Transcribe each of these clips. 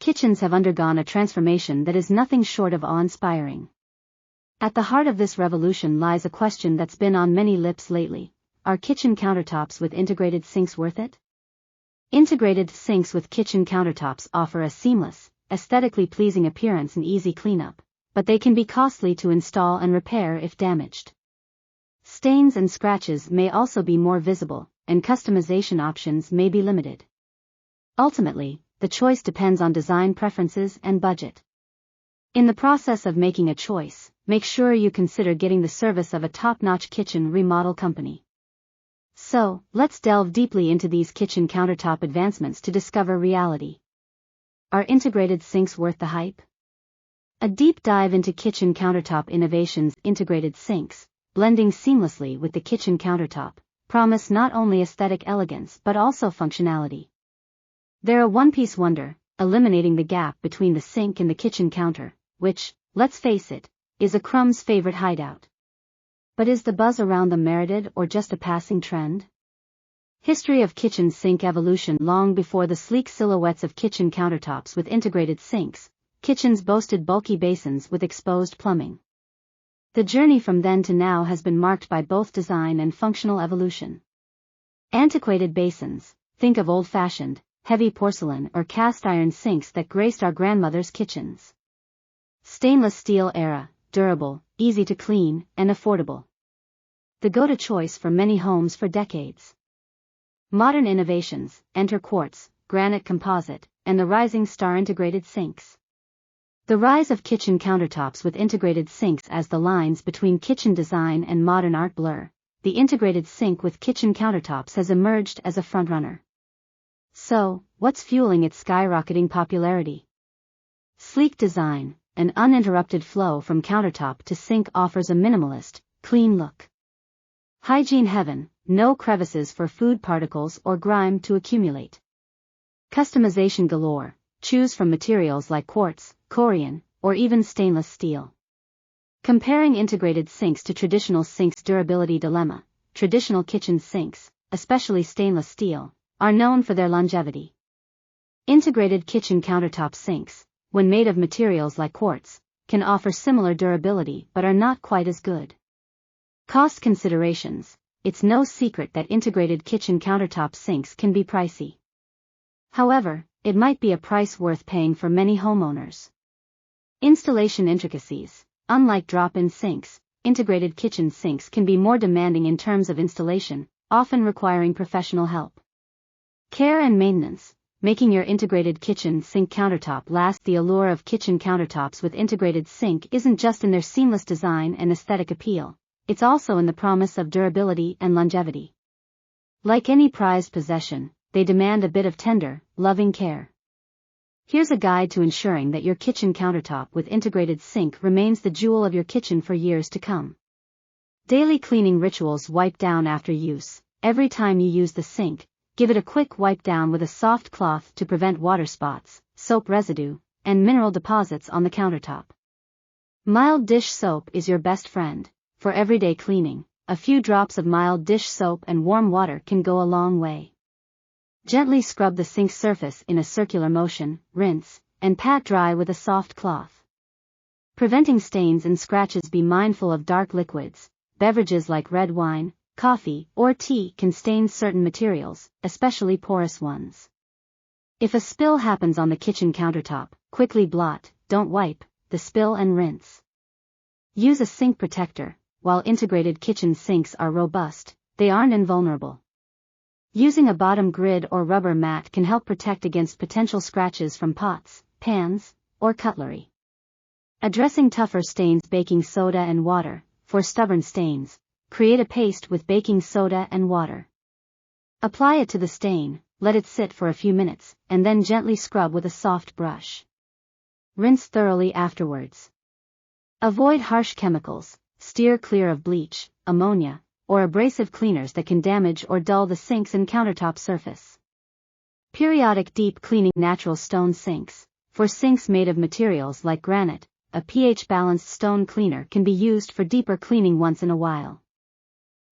kitchens have undergone a transformation that is nothing short of awe-inspiring. At the heart of this revolution lies a question that's been on many lips lately: are kitchen countertops with integrated sinks worth it? Integrated sinks with kitchen countertops offer a seamless, aesthetically pleasing appearance and easy cleanup, but they can be costly to install and repair if damaged. Stains and scratches may also be more visible, and customization options may be limited. Ultimately, the choice depends on design preferences and budget. In the process of making a choice, make sure you consider getting the service of a top-notch kitchen remodel company. So, let's delve deeply into these kitchen countertop advancements to discover reality. Are integrated sinks worth the hype? A deep dive into kitchen countertop innovations. Integrated sinks, blending seamlessly with the kitchen countertop, promise not only aesthetic elegance but also functionality. They're a one-piece wonder, eliminating the gap between the sink and the kitchen counter, which, let's face it, is a crumb's favorite hideout. But is the buzz around them merited or just a passing trend? History of kitchen sink evolution. Long before the sleek silhouettes of kitchen countertops with integrated sinks, kitchens boasted bulky basins with exposed plumbing. The journey from then to now has been marked by both design and functional evolution. Antiquated basins, think of old-fashioned, heavy porcelain or cast-iron sinks that graced our grandmothers' kitchens. Stainless steel era, durable, easy to clean, and affordable. The go-to choice for many homes for decades. Modern innovations, enter quartz, granite composite, and the rising star integrated sinks. The rise of kitchen countertops with integrated sinks. As the lines between kitchen design and modern art blur, the integrated sink with kitchen countertops has emerged as a frontrunner. So, what's fueling its skyrocketing popularity? Sleek design. An uninterrupted flow from countertop to sink offers a minimalist, clean look. Hygiene heaven, no crevices for food particles or grime to accumulate. Customization galore, choose from materials like quartz, corian, or even stainless steel. Comparing integrated sinks to traditional sinks. Durability dilemma. Traditional kitchen sinks, especially stainless steel, are known for their longevity. Integrated kitchen countertop sinks, when made of materials like quartz, can offer similar durability but are not quite as good. Cost considerations. It's no secret that integrated kitchen countertop sinks can be pricey. However, it might be a price worth paying for many homeowners. Installation intricacies. Unlike drop-in sinks, integrated kitchen sinks can be more demanding in terms of installation, often requiring professional help. Care and maintenance. Making your integrated kitchen sink countertop last. The allure of kitchen countertops with integrated sink isn't just in their seamless design and aesthetic appeal, it's also in the promise of durability and longevity. Like any prized possession, they demand a bit of tender, loving care. Here's a guide to ensuring that your kitchen countertop with integrated sink remains the jewel of your kitchen for years to come. Daily cleaning rituals. Wipe down after use. Every time you use the sink, give it a quick wipe down with a soft cloth to prevent water spots, soap residue, and mineral deposits on the countertop. Mild dish soap is your best friend. For everyday cleaning, a few drops of mild dish soap and warm water can go a long way. Gently scrub the sink surface in a circular motion, rinse, and pat dry with a soft cloth. Preventing stains and scratches. Be mindful of dark liquids. Beverages like red wine, coffee, or tea can stain certain materials, especially porous ones. If a spill happens on the kitchen countertop, quickly blot, don't wipe, the spill and rinse. Use a sink protector. While integrated kitchen sinks are robust, they aren't invulnerable. Using a bottom grid or rubber mat can help protect against potential scratches from pots, pans, or cutlery. Addressing tougher stains. Baking soda and water. For stubborn stains, create a paste with baking soda and water. Apply it to the stain, let it sit for a few minutes, and then gently scrub with a soft brush. Rinse thoroughly afterwards. Avoid harsh chemicals. Steer clear of bleach, ammonia, or abrasive cleaners that can damage or dull the sinks and countertop surface. Periodic deep cleaning. Natural stone sinks. For sinks made of materials like granite, a pH-balanced stone cleaner can be used for deeper cleaning once in a while.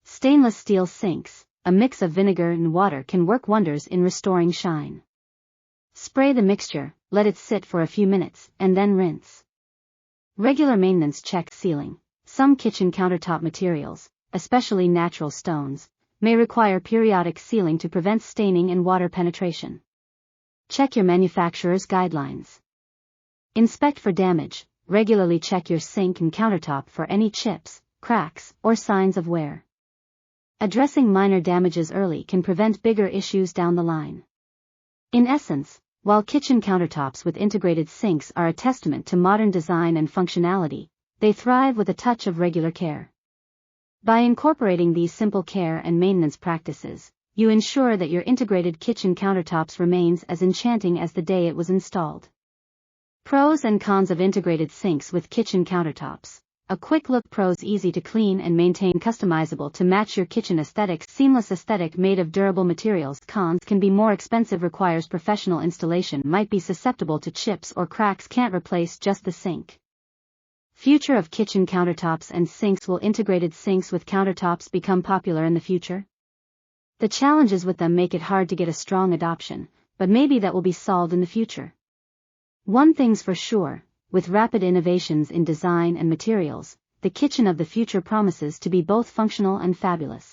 Stainless steel sinks. A mix of vinegar and water can work wonders in restoring shine. Spray the mixture, let it sit for a few minutes, and then rinse. Regular maintenance. Check sealing. Some kitchen countertop materials, especially natural stones, may require periodic sealing to prevent staining and water penetration. Check your manufacturer's guidelines. Inspect for damage. Regularly check your sink and countertop for any chips, cracks, or signs of wear. Addressing minor damages early can prevent bigger issues down the line. In essence, while kitchen countertops with integrated sinks are a testament to modern design and functionality, they thrive with a touch of regular care. By incorporating these simple care and maintenance practices, you ensure that your integrated kitchen countertops remains as enchanting as the day it was installed. Pros and cons of integrated sinks with kitchen countertops. A quick look. Pros: easy to clean and maintain, customizable to match your kitchen aesthetic, seamless aesthetic made of durable materials. Cons: can be more expensive, requires professional installation, might be susceptible to chips or cracks, can't replace just the sink. Future of kitchen countertops and sinks. Will integrated sinks with countertops become popular in the future? The challenges with them make it hard to get a strong adoption, but maybe that will be solved in the future. One thing's for sure, with rapid innovations in design and materials, the kitchen of the future promises to be both functional and fabulous.